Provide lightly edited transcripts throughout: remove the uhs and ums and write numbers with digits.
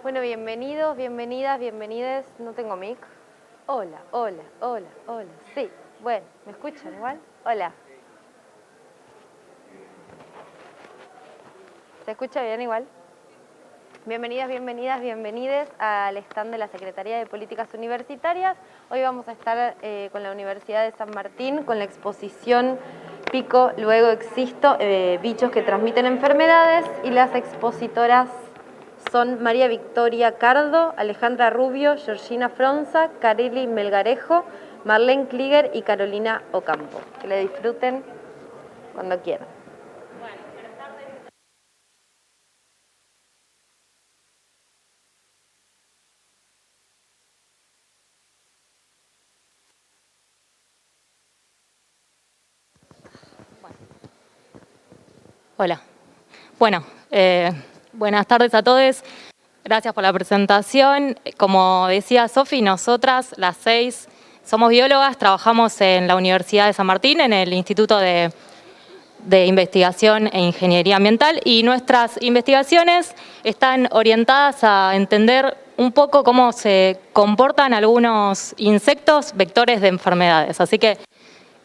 Bueno, bienvenidos, bienvenidas, bienvenides. No tengo mic. Hola, hola, hola, hola. Sí, bueno, ¿me escuchan igual? Hola. ¿Se escucha bien igual? Bienvenidas, bienvenidas, bienvenides al stand de la Secretaría de Políticas Universitarias. Hoy vamos a estar con la Universidad de San Martín con la exposición Pico, luego existo, bichos que transmiten enfermedades, y las expositoras son María Victoria Cardo, Alejandra Rubio, Georgina Fronza, Carely Melgarejo, Marlene Klieger y Carolina Ocampo. Que le disfruten cuando quieran. Hola. Bueno, buenas tardes a todos. Gracias por la presentación. Como decía Sofi, nosotras, las 6, somos biólogas, trabajamos en la Universidad de San Martín, en el Instituto de Investigación e Ingeniería Ambiental, y nuestras investigaciones están orientadas a entender un poco cómo se comportan algunos insectos vectores de enfermedades. Así que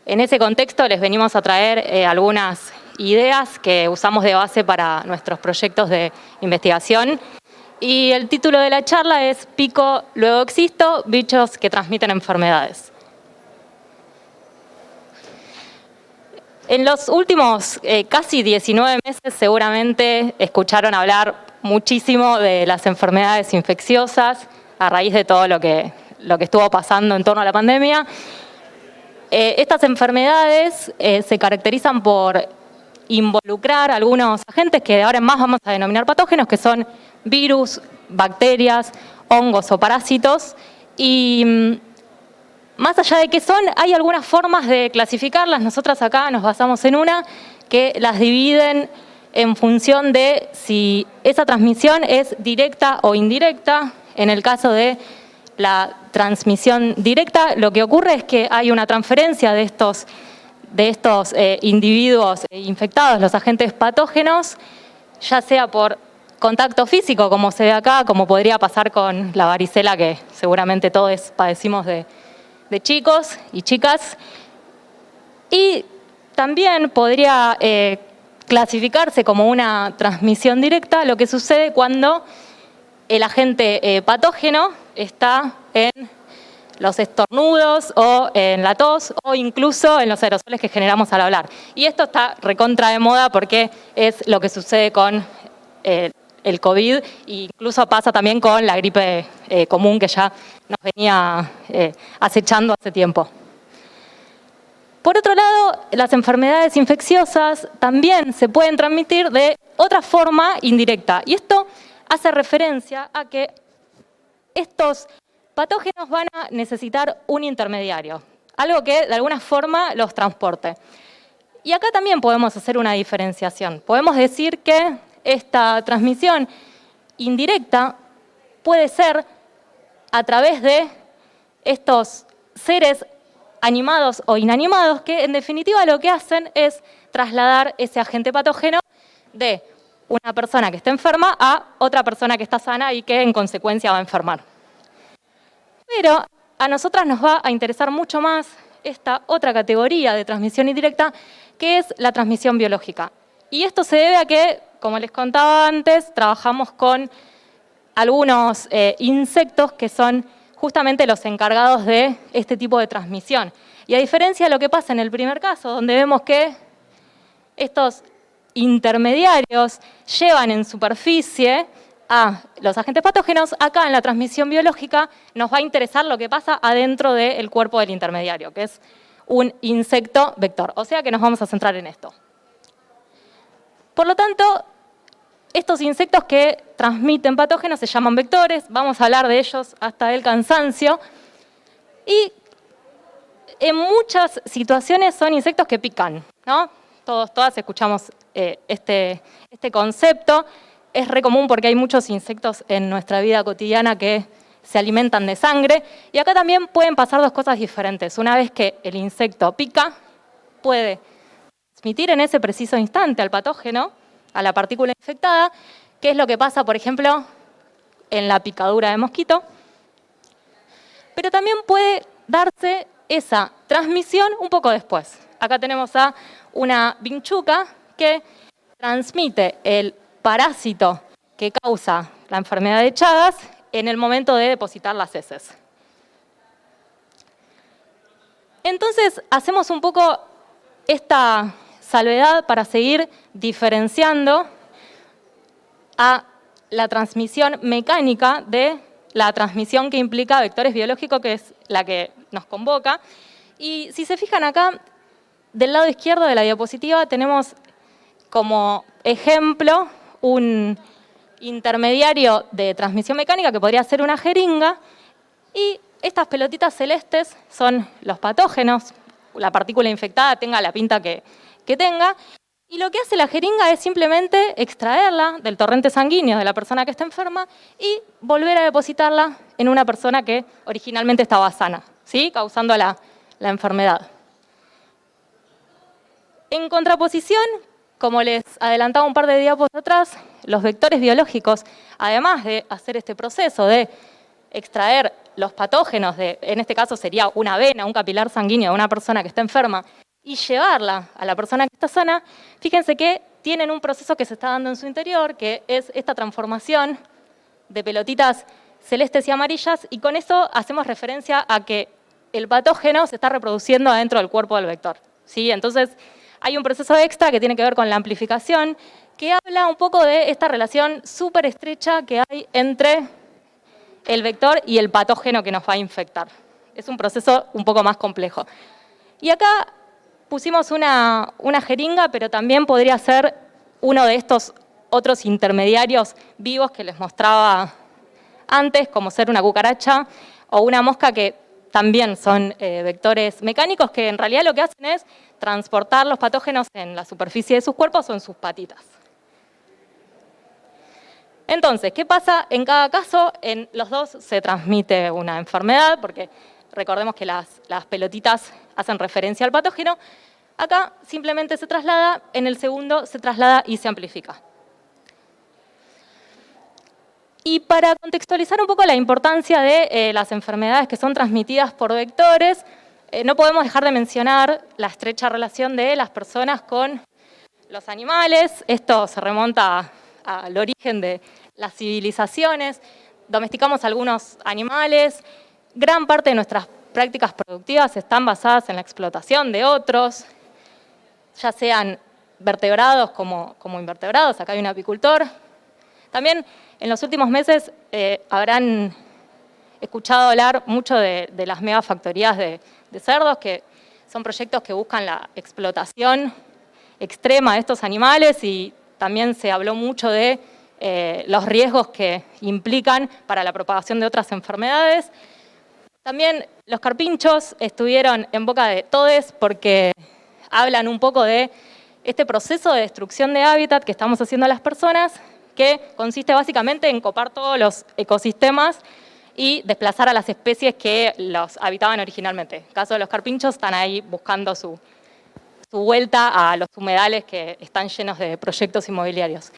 en ese contexto les venimos a traer algunas ideas que usamos de base para nuestros proyectos de investigación. Y el título de la charla es Pico, luego existo, bichos que transmiten enfermedades. En los últimos casi 19 meses seguramente escucharon hablar muchísimo de las enfermedades infecciosas a raíz de todo lo que estuvo pasando en torno a la pandemia. Estas enfermedades se caracterizan por involucrar algunos agentes que ahora en más vamos a denominar patógenos, que son virus, bacterias, hongos o parásitos. Y más allá de qué son, hay algunas formas de clasificarlas. Nosotras acá nos basamos en una que las dividen en función de si esa transmisión es directa o indirecta. En el caso de la transmisión directa, lo que ocurre es que hay una transferencia de estos individuos infectados, los agentes patógenos, ya sea por contacto físico, como se ve acá, como podría pasar con la varicela, que seguramente todos padecimos de chicos y chicas. Y también podría clasificarse como una transmisión directa lo que sucede cuando el agente patógeno está en los estornudos o en la tos o incluso en los aerosoles que generamos al hablar. Y esto está recontra de moda porque es lo que sucede con el COVID, e incluso pasa también con la gripe común que ya nos venía acechando hace tiempo. Por otro lado, las enfermedades infecciosas también se pueden transmitir de otra forma indirecta. Y esto hace referencia a que estos patógenos van a necesitar un intermediario, algo que de alguna forma los transporte. Y acá también podemos hacer una diferenciación. Podemos decir que esta transmisión indirecta puede ser a través de estos seres animados o inanimados que en definitiva lo que hacen es trasladar ese agente patógeno de una persona que está enferma a otra persona que está sana y que en consecuencia va a enfermar. Pero a nosotras nos va a interesar mucho más esta otra categoría de transmisión indirecta, que es la transmisión biológica. Y esto se debe a que, como les contaba antes, trabajamos con algunos insectos que son justamente los encargados de este tipo de transmisión. Y a diferencia de lo que pasa en el primer caso, donde vemos que estos intermediarios llevan en superficie a los agentes patógenos, acá en la transmisión biológica nos va a interesar lo que pasa adentro del cuerpo del intermediario, que es un insecto vector. O sea que nos vamos a centrar en esto. Por lo tanto, estos insectos que transmiten patógenos se llaman vectores, vamos a hablar de ellos hasta el cansancio. Y en muchas situaciones son insectos que pican, ¿no? Todas escuchamos este concepto. Es re común porque hay muchos insectos en nuestra vida cotidiana que se alimentan de sangre. Y acá también pueden pasar dos cosas diferentes. Una vez que el insecto pica, puede transmitir en ese preciso instante al patógeno, a la partícula infectada, que es lo que pasa, por ejemplo, en la picadura de mosquito, pero también puede darse esa transmisión un poco después. Acá tenemos a una vinchuca que transmite el parásito que causa la enfermedad de Chagas en el momento de depositar las heces. Entonces, hacemos un poco esta salvedad para seguir diferenciando a la transmisión mecánica de la transmisión que implica vectores biológicos, que es la que nos convoca. Y si se fijan acá, del lado izquierdo de la diapositiva tenemos como ejemplo un intermediario de transmisión mecánica que podría ser una jeringa, y estas pelotitas celestes son los patógenos, la partícula infectada tenga la pinta que tenga, y lo que hace la jeringa es simplemente extraerla del torrente sanguíneo de la persona que está enferma y volver a depositarla en una persona que originalmente estaba sana, ¿sí? Causando la enfermedad. En contraposición, como les adelantaba un par de diapos atrás, los vectores biológicos, además de hacer este proceso de extraer los patógenos, en este caso sería una vena, un capilar sanguíneo de una persona que está enferma, y llevarla a la persona que está sana, fíjense que tienen un proceso que se está dando en su interior, que es esta transformación de pelotitas celestes y amarillas, y con eso hacemos referencia a que el patógeno se está reproduciendo adentro del cuerpo del vector, ¿sí? Entonces, hay un proceso extra que tiene que ver con la amplificación, que habla un poco de esta relación súper estrecha que hay entre el vector y el patógeno que nos va a infectar. Es un proceso un poco más complejo. Y acá pusimos una jeringa, pero también podría ser uno de estos otros intermediarios vivos que les mostraba antes, como ser una cucaracha o una mosca, que también son vectores mecánicos que en realidad lo que hacen es transportar los patógenos en la superficie de sus cuerpos o en sus patitas. Entonces, ¿qué pasa en cada caso? En los dos se transmite una enfermedad, porque recordemos que las pelotitas hacen referencia al patógeno. Acá simplemente se traslada, en el segundo se traslada y se amplifica. Y para contextualizar un poco la importancia de las enfermedades que son transmitidas por vectores, no podemos dejar de mencionar la estrecha relación de las personas con los animales. Esto se remonta al origen de las civilizaciones. Domesticamos algunos animales. Gran parte de nuestras prácticas productivas están basadas en la explotación de otros, ya sean vertebrados como invertebrados. Acá hay un apicultor. También en los últimos meses habrán escuchado hablar mucho de las megafactorías de cerdos, que son proyectos que buscan la explotación extrema de estos animales, y también se habló mucho de los riesgos que implican para la propagación de otras enfermedades. También los carpinchos estuvieron en boca de todes porque hablan un poco de este proceso de destrucción de hábitat que estamos haciendo las personas, que consiste básicamente en copar todos los ecosistemas y desplazar a las especies que los habitaban originalmente. En el caso de los carpinchos, están ahí buscando su vuelta a los humedales que están llenos de proyectos inmobiliarios.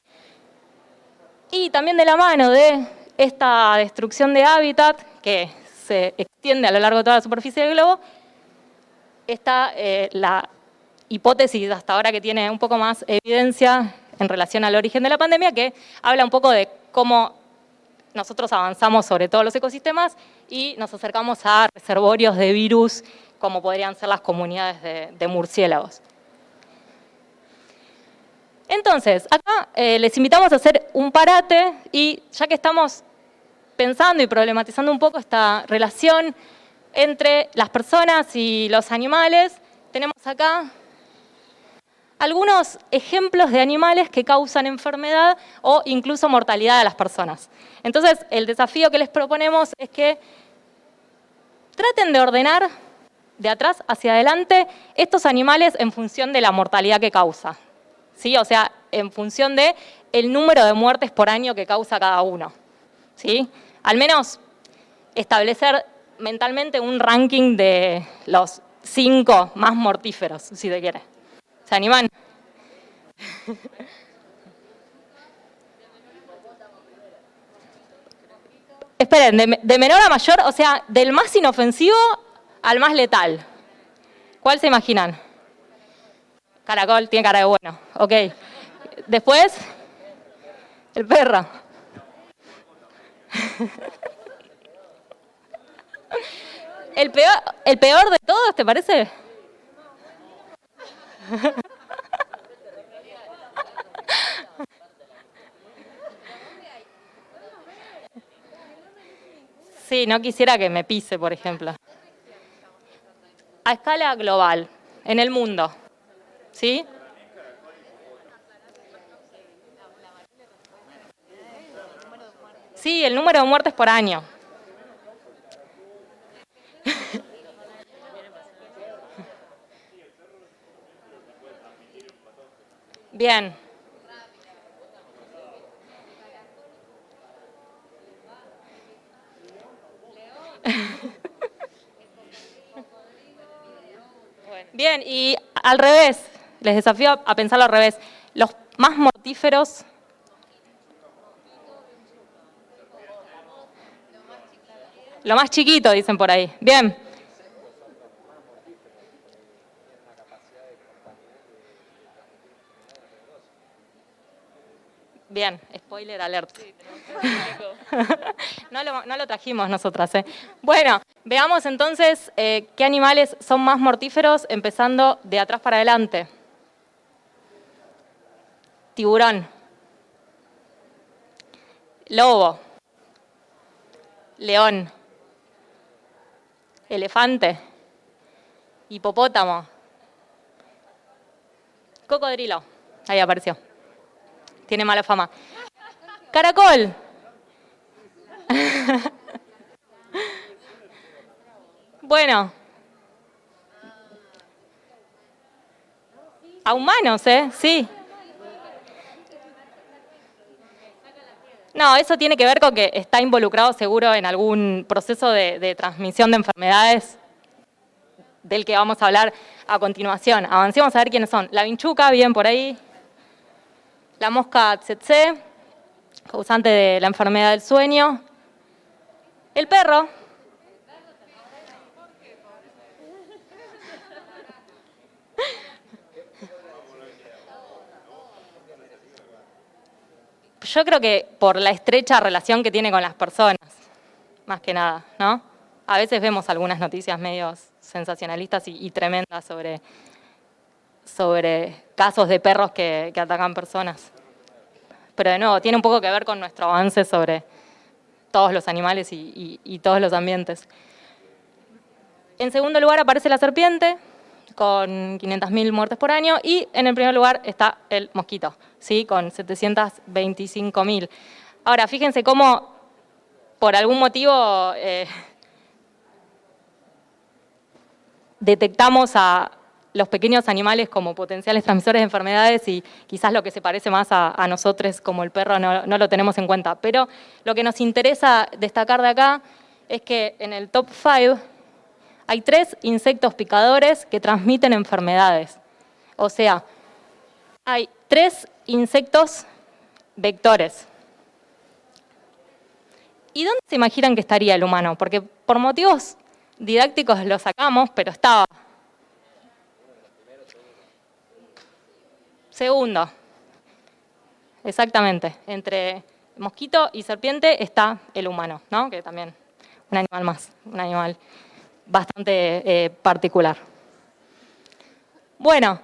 Y también de la mano de esta destrucción de hábitat, que se extiende a lo largo de toda la superficie del globo, está la hipótesis hasta ahora que tiene un poco más evidencia en relación al origen de la pandemia, que habla un poco de cómo nosotros avanzamos sobre todos los ecosistemas y nos acercamos a reservorios de virus, como podrían ser las comunidades de murciélagos. Entonces, acá les invitamos a hacer un parate, y ya que estamos pensando y problematizando un poco esta relación entre las personas y los animales, tenemos acá algunos ejemplos de animales que causan enfermedad o incluso mortalidad a las personas. Entonces, el desafío que les proponemos es que traten de ordenar de atrás hacia adelante estos animales en función de la mortalidad que causa, ¿sí? O sea, en función del número de muertes por año que causa cada uno, ¿sí? Al menos establecer mentalmente un ranking de los 5 más mortíferos, si te quiere. ¿Se animan? Esperen, de menor a mayor, o sea, del más inofensivo al más letal. ¿Cuál se imaginan? Caracol tiene cara de bueno, ok. Después, el perro. El peor de todos, ¿te parece? Sí, no quisiera que me pise, por ejemplo. A escala global, en el mundo, ¿sí? Sí, el número de muertes por año. Bien. Bien, y al revés, les desafío a pensarlo al revés. Los más mortíferos. Lo más chiquito, dicen por ahí. Bien. Bien, spoiler alert. No lo trajimos nosotras. Bueno, veamos entonces qué animales son más mortíferos, empezando de atrás para adelante. Tiburón. Lobo. León. Elefante. Hipopótamo. Cocodrilo. Ahí apareció. Tiene mala fama. Caracol. Bueno. A humanos, sí. No, eso tiene que ver con que está involucrado seguro en algún proceso de transmisión de enfermedades del que vamos a hablar a continuación. Avancemos a ver quiénes son. La vinchuca, bien por ahí. La mosca tsetse, causante de la enfermedad del sueño. El perro. Yo creo que por la estrecha relación que tiene con las personas, más que nada, ¿no? A veces vemos algunas noticias medio sensacionalistas y tremendas sobre casos de perros que atacan personas. Pero de nuevo, tiene un poco que ver con nuestro avance sobre todos los animales y todos los ambientes. En segundo lugar aparece la serpiente, con 500.000 muertes por año, y en el primer lugar está el mosquito, ¿sí? Con 725.000. Ahora, fíjense cómo, por algún motivo, detectamos a los pequeños animales como potenciales transmisores de enfermedades y quizás lo que se parece más a nosotros como el perro no lo tenemos en cuenta. Pero lo que nos interesa destacar de acá es que en el top 5 hay 3 insectos picadores que transmiten enfermedades. O sea, hay 3 insectos vectores. ¿Y dónde se imaginan que estaría el humano? Porque por motivos didácticos lo sacamos, pero estaba. Segundo. Exactamente. Entre mosquito y serpiente está el humano, ¿no? Que también un animal más, un animal bastante particular. Bueno.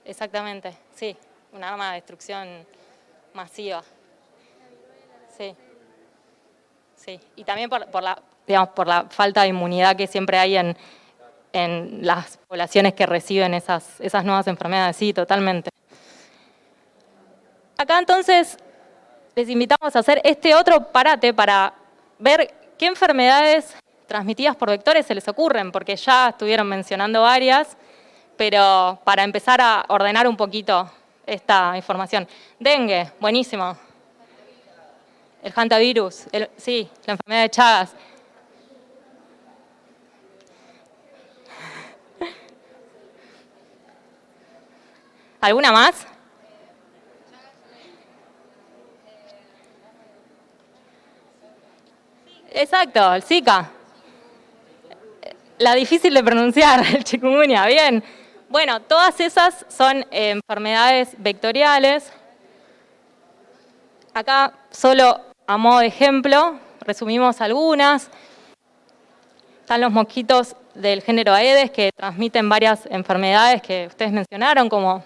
Exactamente, sí, un arma de destrucción masiva. Sí, sí. Y también por la falta de inmunidad que siempre hay en las poblaciones que reciben esas nuevas enfermedades, sí, totalmente. Acá entonces les invitamos a hacer este otro parate para ver qué enfermedades transmitidas por vectores se les ocurren, porque ya estuvieron mencionando varias, pero para empezar a ordenar un poquito esta información. Dengue, buenísimo. El hantavirus, sí, la enfermedad de Chagas. ¿Alguna más? Exacto, el Zika. La difícil de pronunciar, el chikungunya, bien. Bueno, todas esas son enfermedades vectoriales. Acá, solo a modo de ejemplo, resumimos algunas. Están los mosquitos del género Aedes que transmiten varias enfermedades que ustedes mencionaron, como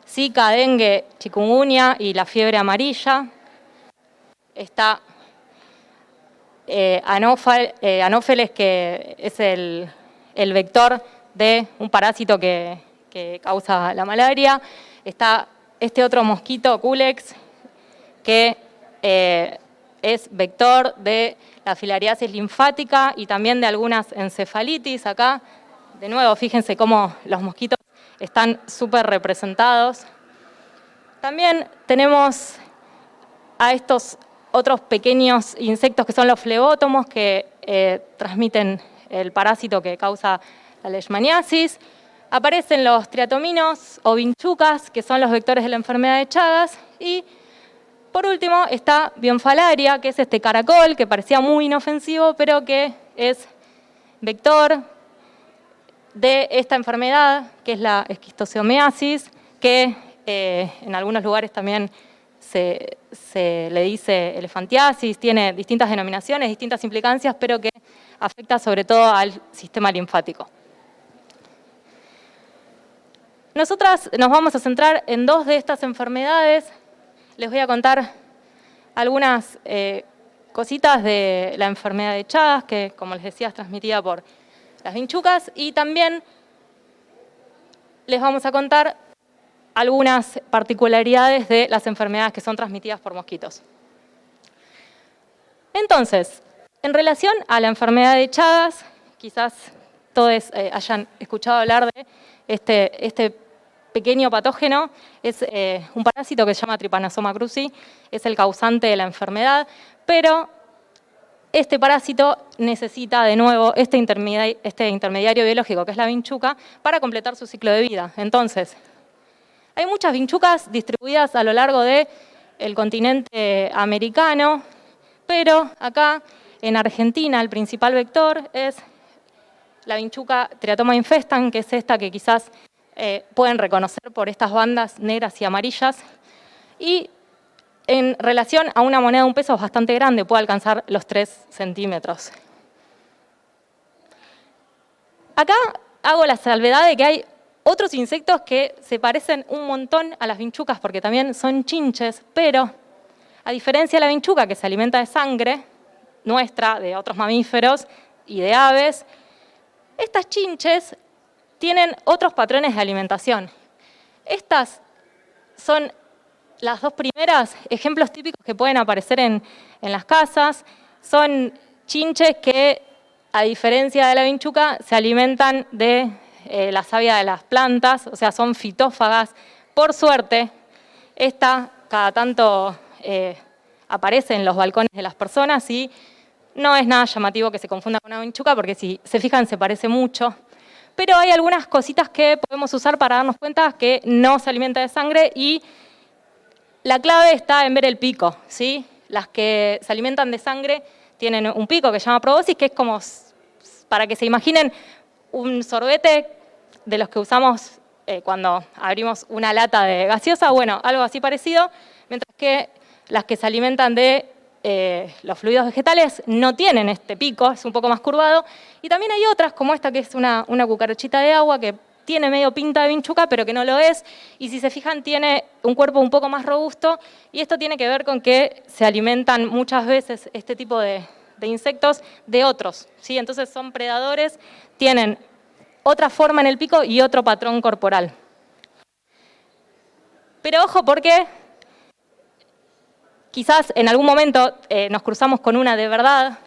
Zika, dengue, chikungunya y la fiebre amarilla. Está Anófeles, que es el vector de un parásito que causa la malaria. Está este otro mosquito, Culex, que es vector de la filariasis linfática y también de algunas encefalitis. Acá, de nuevo, fíjense cómo los mosquitos están súper representados. También tenemos a estos otros pequeños insectos que son los flebótomos, que transmiten el parásito que causa la leishmaniasis. Aparecen los triatominos o vinchucas, que son los vectores de la enfermedad de Chagas. Y por último está Bionfalaria, que es este caracol que parecía muy inofensivo, pero que es vector de esta enfermedad, que es la esquistosomiasis, que en algunos lugares también se le dice elefantiasis, tiene distintas denominaciones, distintas implicancias, pero que afecta sobre todo al sistema linfático. Nosotras nos vamos a centrar en dos de estas enfermedades. Les voy a contar algunas cositas de la enfermedad de Chagas, que, como les decía, es transmitida por las vinchucas, y también les vamos a contar algunas particularidades de las enfermedades que son transmitidas por mosquitos. Entonces, en relación a la enfermedad de Chagas, quizás todos hayan escuchado hablar de este pequeño patógeno. Es un parásito que se llama Trypanosoma cruzi, es el causante de la enfermedad, pero este parásito necesita de nuevo este intermediario biológico, que es la vinchuca, para completar su ciclo de vida. Entonces, hay muchas vinchucas distribuidas a lo largo del continente americano, pero acá en Argentina el principal vector es la vinchuca Triatoma infestans, que es esta que quizás pueden reconocer por estas bandas negras y amarillas. Y en relación a una moneda de un peso bastante grande, puede alcanzar los 3 centímetros. Acá hago la salvedad de que hay otros insectos que se parecen un montón a las vinchucas porque también son chinches, pero a diferencia de la vinchuca, que se alimenta de sangre nuestra, de otros mamíferos y de aves, estas chinches tienen otros patrones de alimentación. Estas son las dos primeras ejemplos típicos que pueden aparecer en las casas. Son chinches que, a diferencia de la vinchuca, se alimentan de la savia de las plantas, o sea, son fitófagas. Por suerte, esta cada tanto aparece en los balcones de las personas y no es nada llamativo que se confunda con una vinchuca porque si se fijan se parece mucho. Pero hay algunas cositas que podemos usar para darnos cuenta que no se alimenta de sangre y la clave está en ver el pico, ¿sí? Las que se alimentan de sangre tienen un pico que se llama proboscis, que es como, para que se imaginen, un sorbete de los que usamos cuando abrimos una lata de gaseosa, bueno, algo así parecido, mientras que las que se alimentan de los fluidos vegetales no tienen este pico, es un poco más curvado, y también hay otras como esta que es una cucarachita de agua que tiene medio pinta de vinchuca, pero que no lo es, y si se fijan tiene un cuerpo un poco más robusto, y esto tiene que ver con que se alimentan muchas veces este tipo de insectos de otros, ¿sí? Entonces son predadores, tienen otra forma en el pico y otro patrón corporal. Pero ojo, porque quizás en algún momento nos cruzamos con una de verdad.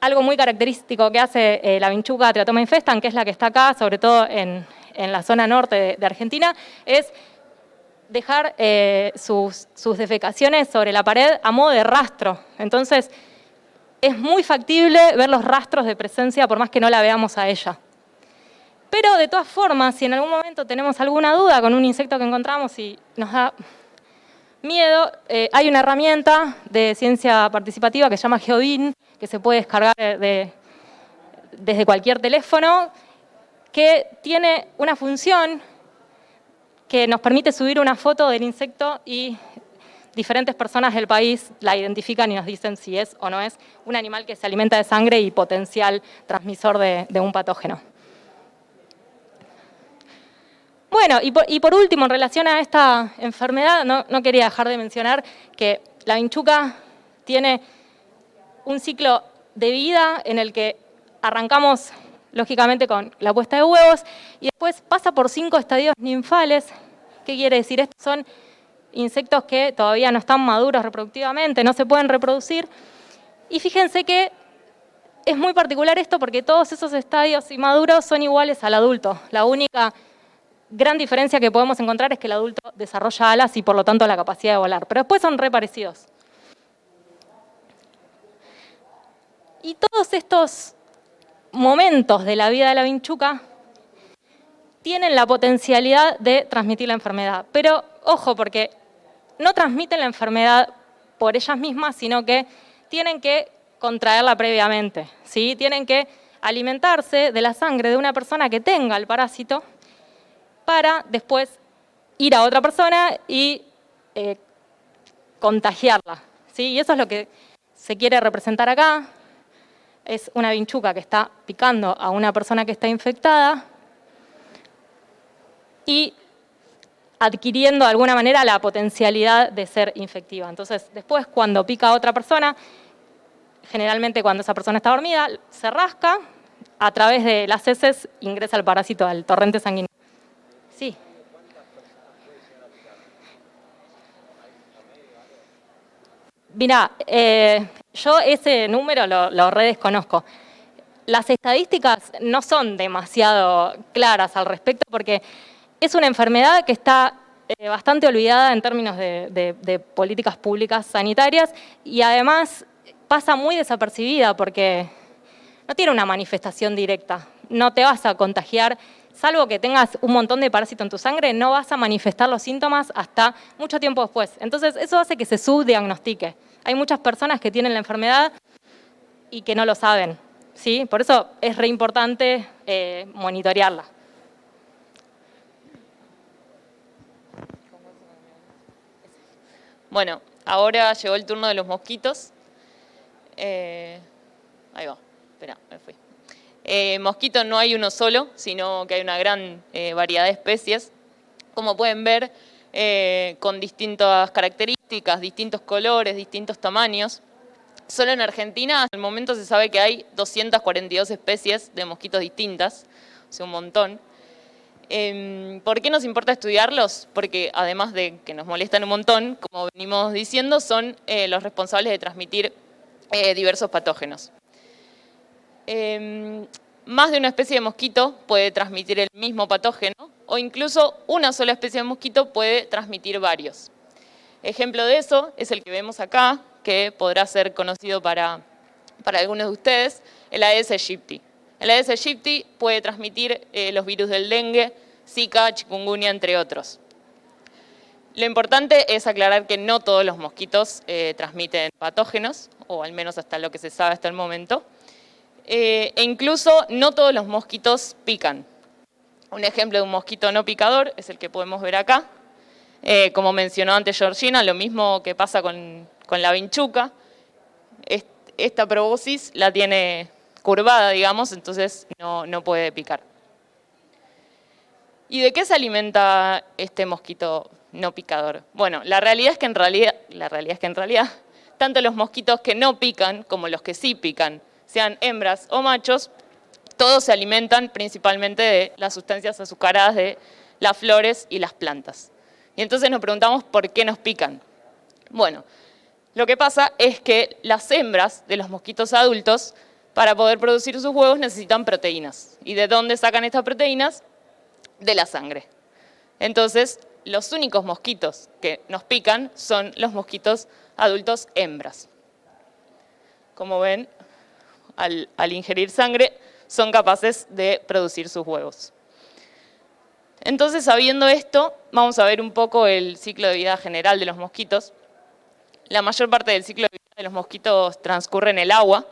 Algo muy característico que hace la vinchuca Triatoma infestans, que es la que está acá, sobre todo en la zona norte de Argentina, es dejar sus defecaciones sobre la pared a modo de rastro. Entonces, es muy factible ver los rastros de presencia por más que no la veamos a ella. Pero de todas formas, si en algún momento tenemos alguna duda con un insecto que encontramos y nos da miedo, hay una herramienta de ciencia participativa que se llama GeoBin, que se puede descargar desde cualquier teléfono, que tiene una función que nos permite subir una foto del insecto y diferentes personas del país la identifican y nos dicen si es o no es un animal que se alimenta de sangre y potencial transmisor de un patógeno. Bueno, y por último, en relación a esta enfermedad, no quería dejar de mencionar que la vinchuca tiene un ciclo de vida en el que arrancamos, lógicamente, con la puesta de huevos y después pasa por 5 estadios ninfales. ¿Qué quiere decir? Estos son insectos que todavía no están maduros reproductivamente, no se pueden reproducir. Y fíjense que es muy particular esto porque todos esos estadios inmaduros son iguales al adulto. La única gran diferencia que podemos encontrar es que el adulto desarrolla alas y por lo tanto la capacidad de volar, pero después son re parecidos. Y todos estos momentos de la vida de la vinchuca tienen la potencialidad de transmitir la enfermedad. Pero ojo, porque no transmiten la enfermedad por ellas mismas, sino que tienen que contraerla previamente, ¿sí? Tienen que alimentarse de la sangre de una persona que tenga el parásito para después ir a otra persona y contagiarla, ¿sí? Y eso es lo que se quiere representar acá. Es una vinchuca que está picando a una persona que está infectada y adquiriendo de alguna manera la potencialidad de ser infectiva. Entonces, después cuando pica a otra persona, generalmente cuando esa persona está dormida, se rasca, a través de las heces ingresa el parásito al torrente sanguíneo. Sí. Mirá, yo ese número lo redesconozco. Las estadísticas no son demasiado claras al respecto porque es una enfermedad que está bastante olvidada en términos de políticas públicas sanitarias y además pasa muy desapercibida porque no tiene una manifestación directa. No te vas a contagiar, salvo que tengas un montón de parásito en tu sangre, no vas a manifestar los síntomas hasta mucho tiempo después. Entonces, eso hace que se subdiagnostique. Hay muchas personas que tienen la enfermedad y que no lo saben, ¿sí? Por eso es re importante monitorearla. Bueno, ahora llegó el turno de los mosquitos. Ahí va, espera, me fui. Mosquito no hay uno solo, sino que hay una gran variedad de especies. Como pueden ver, con distintas características, distintos colores, distintos tamaños. Solo en Argentina, hasta el momento se sabe que hay 242 especies de mosquitos distintas, o sea, un montón. ¿Por qué nos importa estudiarlos? Porque además de que nos molestan un montón, como venimos diciendo, son los responsables de transmitir diversos patógenos. Más de una especie de mosquito puede transmitir el mismo patógeno o incluso una sola especie de mosquito puede transmitir varios. Ejemplo de eso es el que vemos acá, que podrá ser conocido para algunos de ustedes, el Aedes aegypti. El Aedes aegypti puede transmitir los virus del dengue, Zika, chikungunya, entre otros. Lo importante es aclarar que no todos los mosquitos transmiten patógenos, o al menos hasta lo que se sabe hasta el momento. E incluso no todos los mosquitos pican. Un ejemplo de un mosquito no picador es el que podemos ver acá. Como mencionó antes Georgina, lo mismo que pasa con la vinchuca. Esta proboscis la tiene curvada, digamos, entonces no puede picar. ¿Y de qué se alimenta este mosquito no picador? Bueno, la realidad es que en realidad tanto los mosquitos que no pican como los que sí pican, sean hembras o machos, todos se alimentan principalmente de las sustancias azucaradas de las flores y las plantas. Y entonces nos preguntamos por qué nos pican. Bueno, lo que pasa es que las hembras de los mosquitos adultos, para poder producir sus huevos, necesitan proteínas. ¿Y de dónde sacan estas proteínas? De la sangre. Entonces, los únicos mosquitos que nos pican son los mosquitos adultos hembras. Como ven, al ingerir sangre, son capaces de producir sus huevos. Entonces, sabiendo esto, vamos a ver un poco el ciclo de vida general de los mosquitos. La mayor parte del ciclo de vida de los mosquitos transcurre en el agua.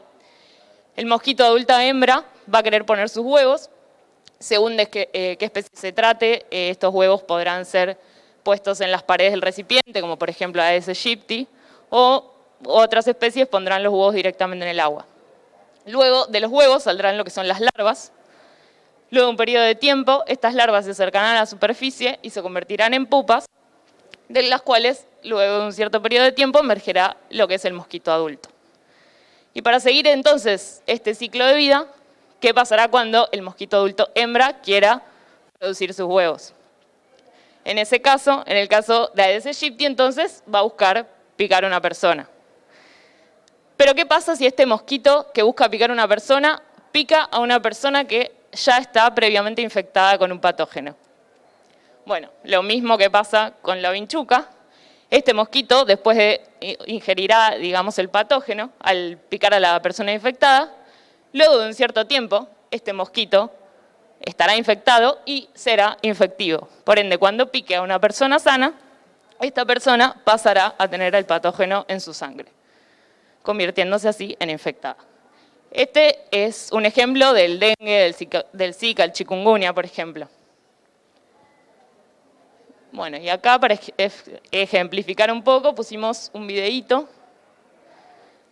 El mosquito adulta hembra va a querer poner sus huevos. Según de qué especie se trate, estos huevos podrán ser puestos en las paredes del recipiente, como por ejemplo Aedes aegypti, o otras especies pondrán los huevos directamente en el agua. Luego de los huevos saldrán lo que son las larvas. Luego de un periodo de tiempo, estas larvas se acercarán a la superficie y se convertirán en pupas, de las cuales, luego de un cierto periodo de tiempo, emergerá lo que es el mosquito adulto. Y para seguir entonces este ciclo de vida, ¿qué pasará cuando el mosquito adulto hembra quiera producir sus huevos? En ese caso, en el caso de Aedes aegypti, entonces va a buscar picar a una persona. Pero ¿qué pasa si este mosquito que busca picar a una persona, pica a una persona que ya está previamente infectada con un patógeno? Bueno, lo mismo que pasa con la vinchuca. Este mosquito, después de ingerirá, digamos, el patógeno al picar a la persona infectada, luego de un cierto tiempo, este mosquito estará infectado y será infectivo. Por ende, cuando pique a una persona sana, esta persona pasará a tener el patógeno en su sangre, convirtiéndose así en infectada. Este es un ejemplo del dengue, del Zika, el chikungunya, por ejemplo. Bueno, y acá para ejemplificar un poco pusimos un videíto.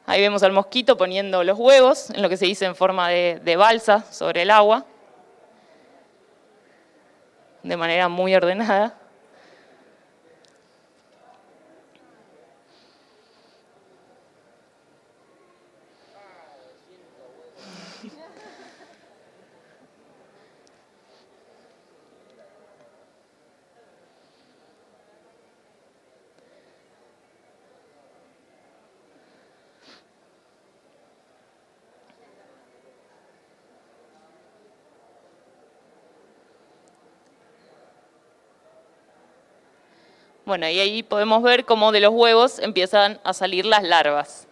Ahí vemos al mosquito poniendo los huevos en lo que se dice en forma de balsa sobre el agua, de manera muy ordenada. Bueno, y ahí podemos ver cómo de los huevos empiezan a salir las larvas.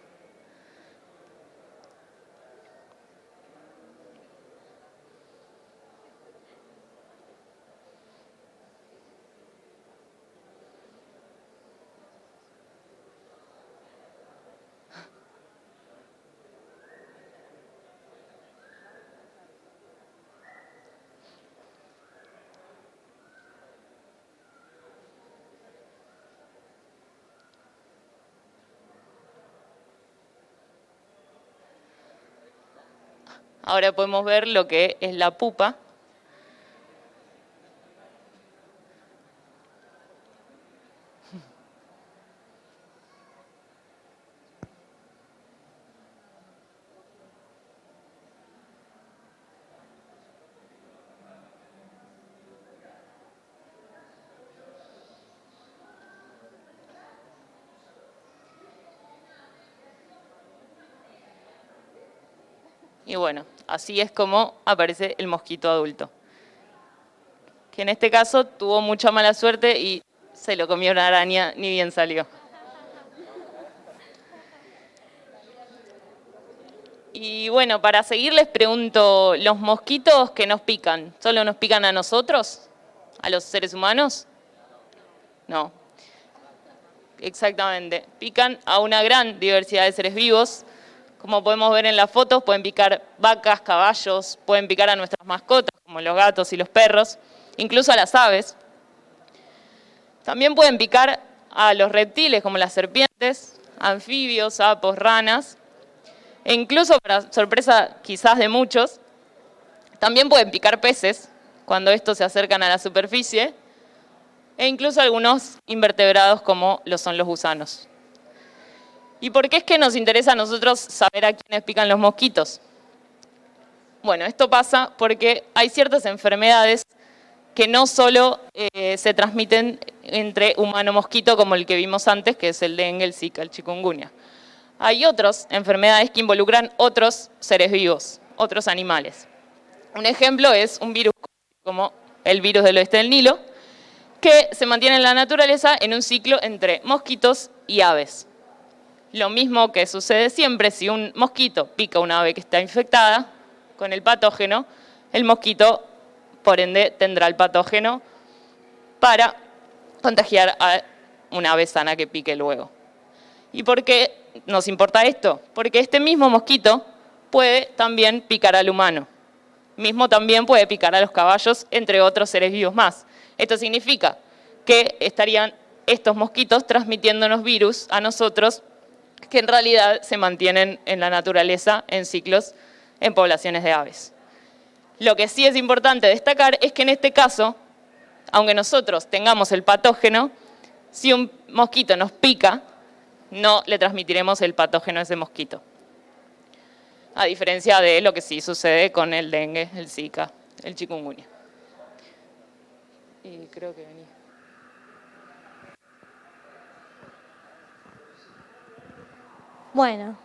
Ahora podemos ver lo que es la pupa. Y bueno, así es como aparece el mosquito adulto, que en este caso tuvo mucha mala suerte y se lo comió una araña, ni bien salió. Y bueno, para seguir les pregunto, ¿los mosquitos que nos pican, solo nos pican a nosotros? ¿A los seres humanos? No. Exactamente. Pican a una gran diversidad de seres vivos. Como podemos ver en las fotos, pueden picar vacas, caballos, pueden picar a nuestras mascotas, como los gatos y los perros, incluso a las aves. También pueden picar a los reptiles, como las serpientes, anfibios, sapos, ranas, e incluso, para sorpresa quizás de muchos, también pueden picar peces cuando estos se acercan a la superficie, e incluso algunos invertebrados como lo son los gusanos. ¿Y por qué es que nos interesa a nosotros saber a quiénes pican los mosquitos? Bueno, esto pasa porque hay ciertas enfermedades que no solo se transmiten entre humano-mosquito, como el que vimos antes, que es el dengue, el Zika, el chikungunya. Hay otras enfermedades que involucran otros seres vivos, otros animales. Un ejemplo es un virus como el virus del oeste del Nilo, que se mantiene en la naturaleza en un ciclo entre mosquitos y aves. Lo mismo que sucede siempre, si un mosquito pica a una ave que está infectada con el patógeno, el mosquito, por ende, tendrá el patógeno para contagiar a una ave sana que pique luego. ¿Y por qué nos importa esto? Porque este mismo mosquito puede también picar al humano. Mismo también puede picar a los caballos, entre otros seres vivos más. Esto significa que estarían estos mosquitos transmitiéndonos virus a nosotros, que en realidad se mantienen en la naturaleza en ciclos en poblaciones de aves. Lo que sí es importante destacar es que en este caso, aunque nosotros tengamos el patógeno, si un mosquito nos pica, no le transmitiremos el patógeno a ese mosquito. A diferencia de lo que sí sucede con el dengue, el zika, el chikungunya. Y creo que venía. Bueno,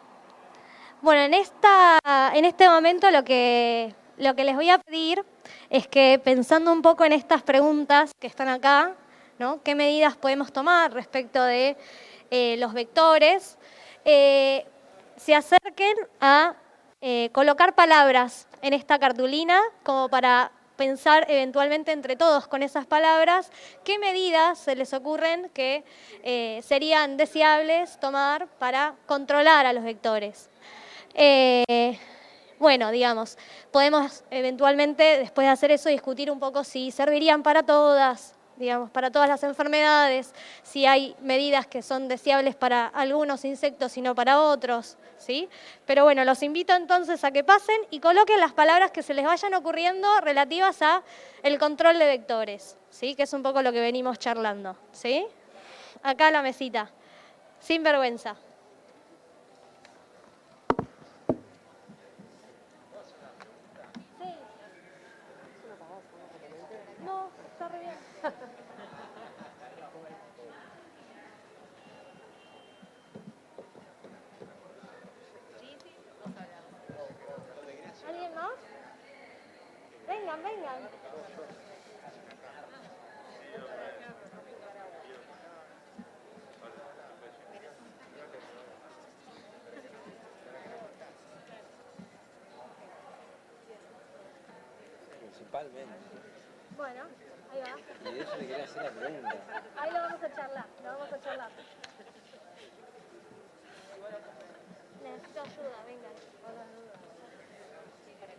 en este momento lo que les voy a pedir es que, pensando un poco en estas preguntas que están acá, ¿no? ¿Qué medidas podemos tomar respecto de los vectores? Se acerquen a colocar palabras en esta cartulina como para pensar eventualmente entre todos con esas palabras qué medidas se les ocurren que serían deseables tomar para controlar a los vectores. Bueno, digamos, podemos eventualmente, después de hacer eso, discutir un poco si servirían para todas, digamos, para todas las enfermedades, si hay medidas que son deseables para algunos insectos y no para otros, ¿sí? Pero bueno, los invito entonces a que pasen y coloquen las palabras que se les vayan ocurriendo relativas a el control de vectores, ¿sí? Que es un poco lo que venimos charlando, ¿sí? Acá a la mesita, sin vergüenza. No, está re bien. ¿Alguien más? Vengan, vengan. Principalmente. Bueno, ahí va. Y de eso le quería hacer la pregunta. Ahí lo vamos a charlar, Necesito ayuda, vengan.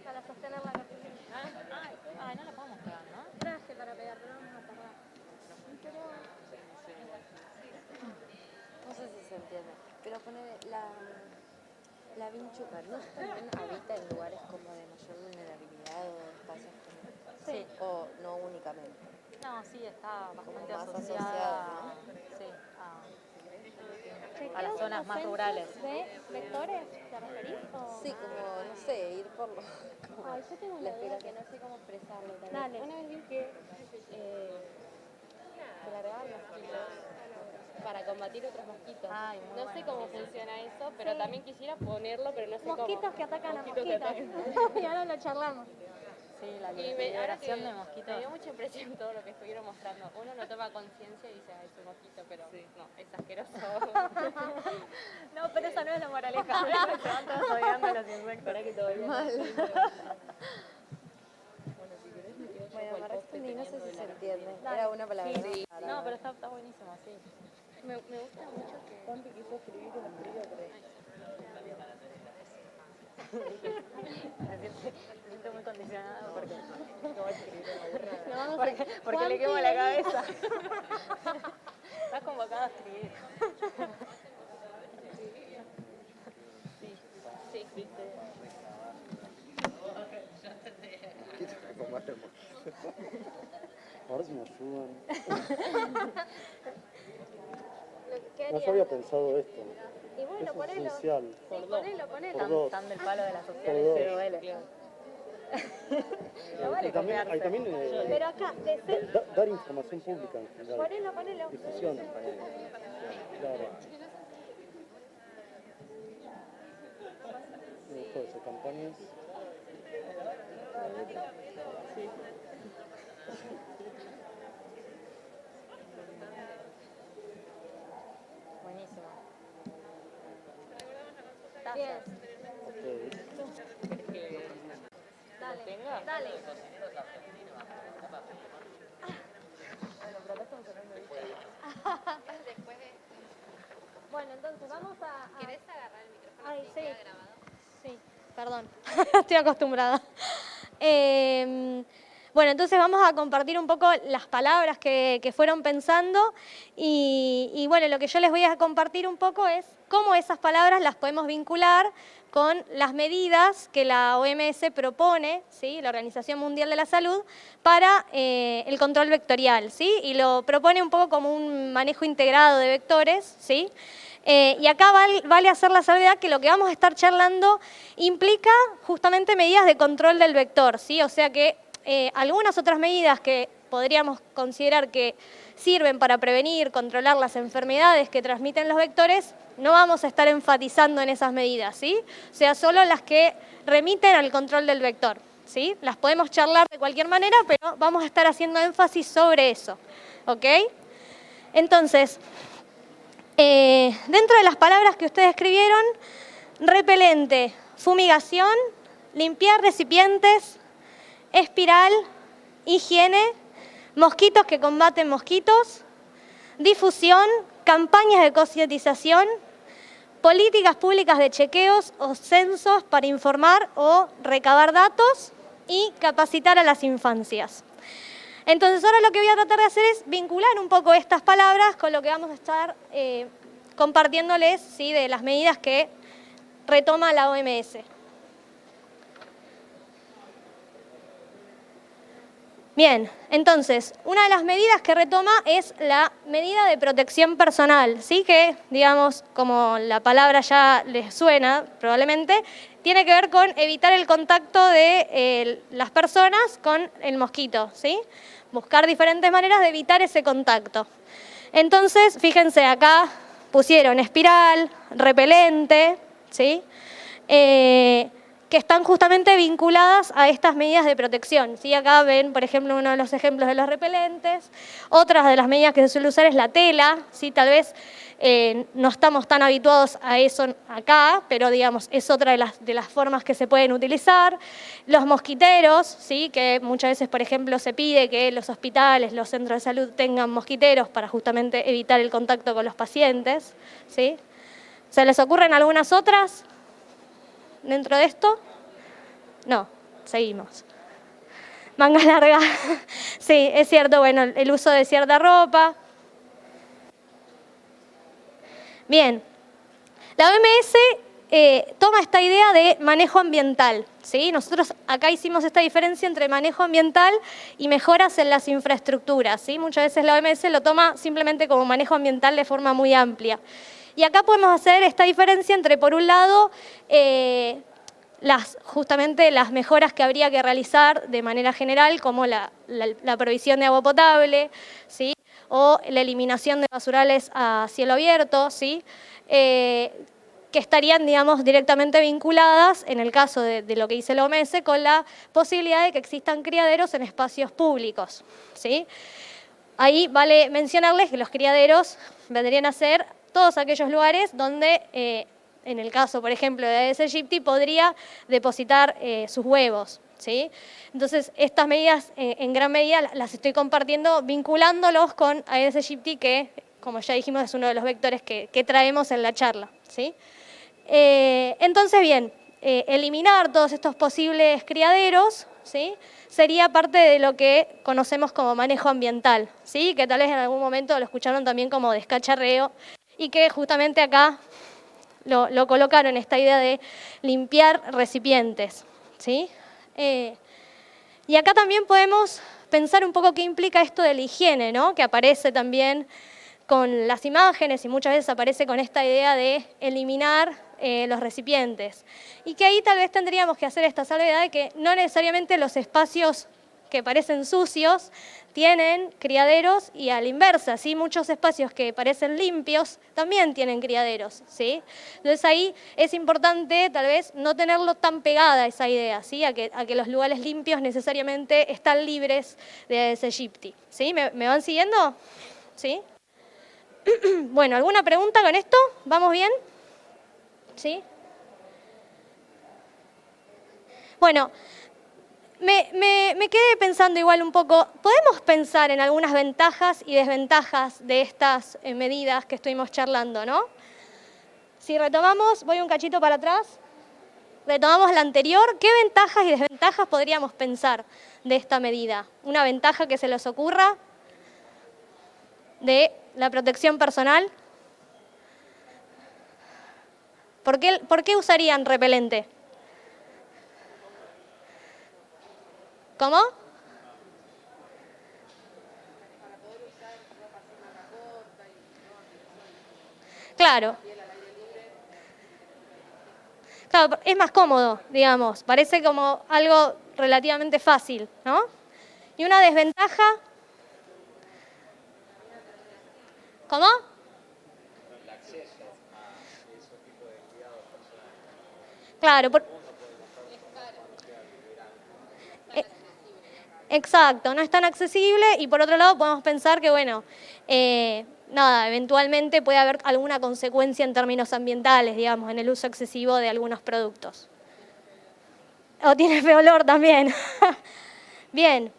Para sostener la cartulina. No la podemos pegar, ¿no? Traje para pegar, pero vamos a tardar. No sé si se entiende, pero ponele la vinchuca, ¿no? También habita en lugares como de mayor vulnerabilidad o espacios como... Sí. O no únicamente. No, sí, está bastante Más asociada, asociado, sí, Chequeo a las zonas más censos rurales. ¿De vectores te referís? O... Sí, como, no sé, ir por lo... Ay, yo tengo la una duda explicación. que no sé cómo expresarlo. Dale. Una vez vi que se largaban mosquitos para combatir otros mosquitos. Ay, muy No sé bueno. cómo funciona eso, pero también quisiera ponerlo, pero no sé Mosquitos cómo. que atacan Mosquitos a que mosquitos. Y ahora lo charlamos. Sí, la Y ahora que liberación de me mosquitos. dio mucha impresión todo lo que estuvieron mostrando. Uno no toma conciencia y dice, es un mosquito, pero no, es asqueroso. No, pero esa no es la moraleja. Se van todos odiando a los insectos. Para que todavía Mal. Bueno, si querés me quedo yo Bueno, cual me poste respondí, no sé teniendo si el se arco. entiende. Dale. Era una palabra. Sí. Rara. No, pero está buenísimo, sí. Me gusta mucho que Juanpi quiso escribir un escrito, pero... Me siento muy condicionada porque no voy a escribir una burrada. Lo vamos a... Porque le quemo la cabeza. Estás convocado a escribir. Sí, viste. ¿Qué te va a comer? Ahora si me ayudan. ¿Qué No harías? yo había pensado esto. Y bueno, Es ponelo. esencial. Sí, ponelo. Por dos. Tan del palo de las Por sociales, dos. se duele. No vale Y también, copiarse. hay también Pero acá, de dar información pública en general. ponelo. Difusión. Claro. Me gustó eso, campañas. Bien. Dale. Bueno, entonces vamos a... ¿Querés agarrar el micrófono? Ay, que sí. queda grabado? Sí, perdón, estoy acostumbrada. Bueno, entonces vamos a compartir un poco las palabras que fueron pensando y bueno, lo que yo les voy a compartir un poco es cómo esas palabras las podemos vincular con las medidas que la OMS propone, ¿sí? La Organización Mundial de la Salud, para el control vectorial, ¿sí? Y lo propone un poco como un manejo integrado de vectores, ¿sí? Y acá vale hacer la salvedad que lo que vamos a estar charlando implica justamente medidas de control del vector, ¿sí? O sea que algunas otras medidas que podríamos considerar que sirven para prevenir, controlar las enfermedades que transmiten los vectores, no vamos a estar enfatizando en esas medidas, ¿sí? O sea, solo las que remiten al control del vector, ¿sí? Las podemos charlar de cualquier manera, pero vamos a estar haciendo énfasis sobre eso, ¿ok? Entonces, dentro de las palabras que ustedes escribieron, repelente, fumigación, limpiar recipientes, espiral, higiene, mosquitos que combaten mosquitos, difusión, campañas de concientización, políticas públicas de chequeos o censos para informar o recabar datos y capacitar a las infancias. Entonces ahora lo que voy a tratar de hacer es vincular un poco estas palabras con lo que vamos a estar compartiéndoles, ¿sí? De las medidas que retoma la OMS. Bien, entonces, una de las medidas que retoma es la medida de protección personal, ¿sí? Que, digamos, como la palabra ya les suena probablemente, tiene que ver con evitar el contacto de las personas con el mosquito, ¿sí? Buscar diferentes maneras de evitar ese contacto. Entonces, fíjense, acá pusieron espiral, repelente, ¿sí? Que están justamente vinculadas a estas medidas de protección, ¿sí? Acá ven, por ejemplo, uno de los ejemplos de los repelentes. Otras de las medidas que se suele usar es la tela, ¿sí? Tal vez no estamos tan habituados a eso acá, pero digamos, es otra de las formas que se pueden utilizar. Los mosquiteros, ¿sí? Que muchas veces, por ejemplo, se pide que los hospitales, los centros de salud tengan mosquiteros para justamente evitar el contacto con los pacientes, ¿sí? ¿Se les ocurren algunas otras dentro de esto? No, seguimos. Manga larga. Sí, es cierto, bueno, el uso de cierta ropa. Bien, la OMS toma esta idea de manejo ambiental, ¿sí? Nosotros acá hicimos esta diferencia entre manejo ambiental y mejoras en las infraestructuras, ¿sí? Muchas veces la OMS lo toma simplemente como manejo ambiental de forma muy amplia. Y acá podemos hacer esta diferencia entre, por un lado, justamente las mejoras que habría que realizar de manera general, como la provisión de agua potable, ¿sí? O la eliminación de basurales a cielo abierto, ¿sí? Que estarían, digamos, directamente vinculadas, en el caso de lo que dice la OMS, con la posibilidad de que existan criaderos en espacios públicos, ¿sí? Ahí vale mencionarles que los criaderos vendrían a ser todos aquellos lugares donde, en el caso, por ejemplo, de Aedes aegypti, podría depositar sus huevos, ¿sí? Entonces, estas medidas en gran medida las estoy compartiendo vinculándolos con Aedes aegypti, que, como ya dijimos, es uno de los vectores que traemos en la charla, ¿sí? Entonces, bien, eliminar todos estos posibles criaderos, ¿sí? Sería parte de lo que conocemos como manejo ambiental, ¿sí? Que tal vez en algún momento lo escucharon también como descacharreo y que justamente acá lo colocaron, esta idea de limpiar recipientes, ¿sí? Y acá también podemos pensar un poco qué implica esto de la higiene, ¿no? Que aparece también con las imágenes y muchas veces aparece con esta idea de eliminar los recipientes. Y que ahí tal vez tendríamos que hacer esta salvedad de que no necesariamente los espacios que parecen sucios tienen criaderos y a la inversa, ¿sí? Muchos espacios que parecen limpios también tienen criaderos, ¿sí? Entonces ahí es importante tal vez no tenerlo tan pegada esa idea, ¿sí? A que los lugares limpios necesariamente están libres de Aedes aegypti, ¿sí? ¿Me van siguiendo? ¿Sí? Bueno, ¿alguna pregunta con esto? ¿Vamos bien? ¿Sí? Bueno, me quedé pensando igual un poco, ¿podemos pensar en algunas ventajas y desventajas de estas medidas que estuvimos charlando, no? Si retomamos, voy un cachito para atrás, retomamos la anterior, ¿qué ventajas y desventajas podríamos pensar de esta medida? ¿Una ventaja que se les ocurra de la protección personal? ¿Por qué usarían repelente? ¿Cómo? Claro. Claro, es más cómodo, digamos. Parece como algo relativamente fácil, ¿no? Y una desventaja. ¿Cómo? Claro. Exacto, no es tan accesible y por otro lado podemos pensar que, bueno, nada, eventualmente puede haber alguna consecuencia en términos ambientales, digamos, en el uso excesivo de algunos productos. O tiene feo olor también. Bien.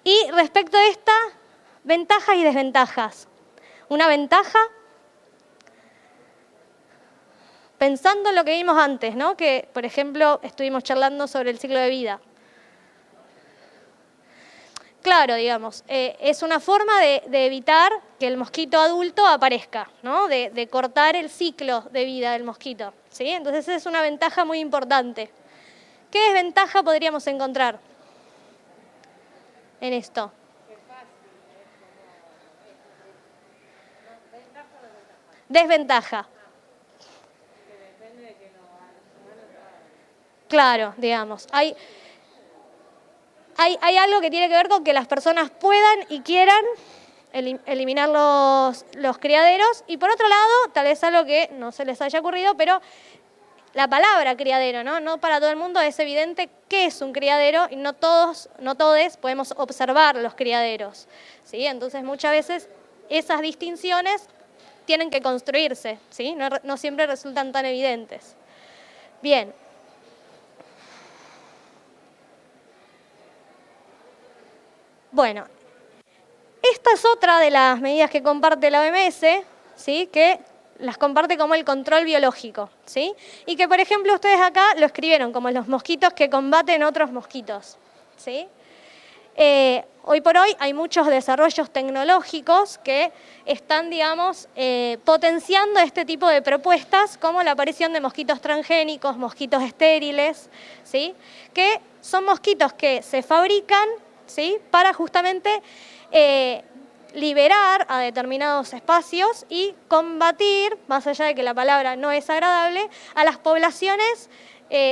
Y respecto a esta, ventajas y desventajas. Una ventaja, pensando en lo que vimos antes, ¿no? Que, por ejemplo, estuvimos charlando sobre el ciclo de vida. Claro, digamos, es una forma de evitar que el mosquito adulto aparezca, ¿no? De cortar el ciclo de vida del mosquito, ¿sí? Entonces es una ventaja muy importante. ¿Qué desventaja podríamos encontrar en esto? Desventaja. Claro, digamos, hay algo que tiene que ver con que las personas puedan y quieran eliminar los criaderos y por otro lado, tal vez algo que no se les haya ocurrido, pero la palabra criadero, ¿no? No para todo el mundo es evidente qué es un criadero y no todos podemos observar los criaderos, ¿sí? Entonces muchas veces esas distinciones tienen que construirse, ¿sí? No siempre resultan tan evidentes. Bien. Bueno, esta es otra de las medidas que comparte la OMS, ¿sí? Que las comparte como el control biológico, ¿sí? Y que, por ejemplo, ustedes acá lo escribieron como los mosquitos que combaten otros mosquitos, ¿sí? Hoy por hoy hay muchos desarrollos tecnológicos que están, digamos, potenciando este tipo de propuestas, como la aparición de mosquitos transgénicos, mosquitos estériles, ¿sí? Que son mosquitos que se fabrican, ¿sí? Para justamente liberar a determinados espacios y combatir, más allá de que la palabra no es agradable, a las poblaciones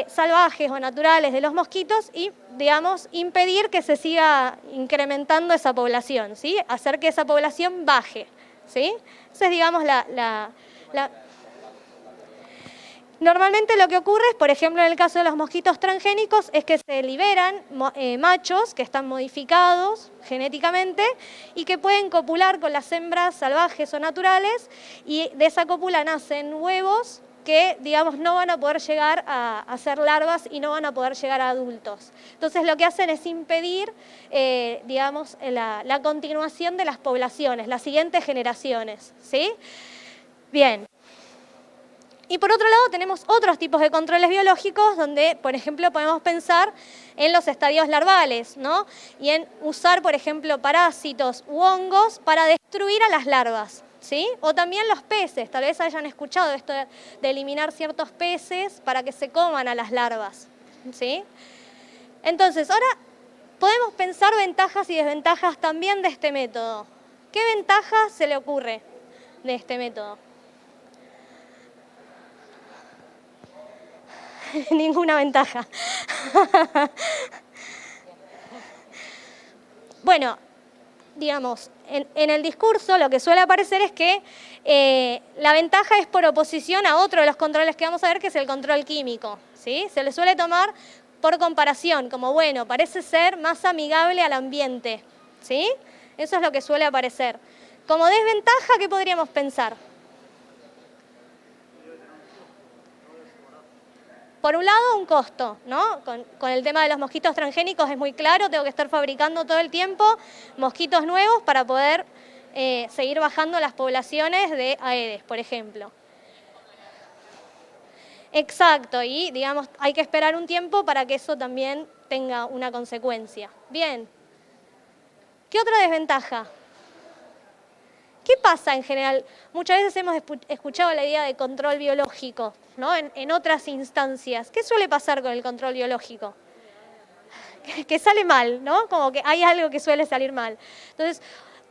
salvajes o naturales de los mosquitos y, digamos, impedir que se siga incrementando esa población, ¿sí? Hacer que esa población baje, ¿sí? Esa es, digamos, Normalmente lo que ocurre es, por ejemplo, en el caso de los mosquitos transgénicos, es que se liberan machos que están modificados genéticamente y que pueden copular con las hembras salvajes o naturales y de esa cópula nacen huevos que, digamos, no van a poder llegar a ser larvas y no van a poder llegar a adultos. Entonces lo que hacen es impedir, digamos, la continuación de las poblaciones, las siguientes generaciones, ¿sí? Bien. Y por otro lado tenemos otros tipos de controles biológicos donde, por ejemplo, podemos pensar en los estadios larvales, ¿no? Y en usar, por ejemplo, parásitos u hongos para destruir a las larvas, ¿sí? O también los peces, tal vez hayan escuchado esto de eliminar ciertos peces para que se coman a las larvas, ¿sí? Entonces, ahora podemos pensar ventajas y desventajas también de este método. ¿Qué ventaja se le ocurre de este método? Ninguna ventaja. Bueno, digamos, en el discurso lo que suele aparecer es que la ventaja es por oposición a otro de los controles que vamos a ver, que es el control químico, ¿sí? Se le suele tomar por comparación, como bueno, parece ser más amigable al ambiente, ¿sí? Eso es lo que suele aparecer. Como desventaja, ¿qué podríamos pensar? por un lado, un costo, ¿no? Con el tema de los mosquitos transgénicos es muy claro, tengo que estar fabricando todo el tiempo mosquitos nuevos para poder seguir bajando las poblaciones de Aedes, por ejemplo. Exacto, y digamos, hay que esperar un tiempo para que eso también tenga una consecuencia. Bien. ¿Qué otra desventaja? ¿Qué pasa en general? Muchas veces hemos escuchado la idea de control biológico, ¿no? En otras instancias. ¿Qué suele pasar con el control biológico? Que sale mal, ¿no? Como que hay algo que suele salir mal. Entonces,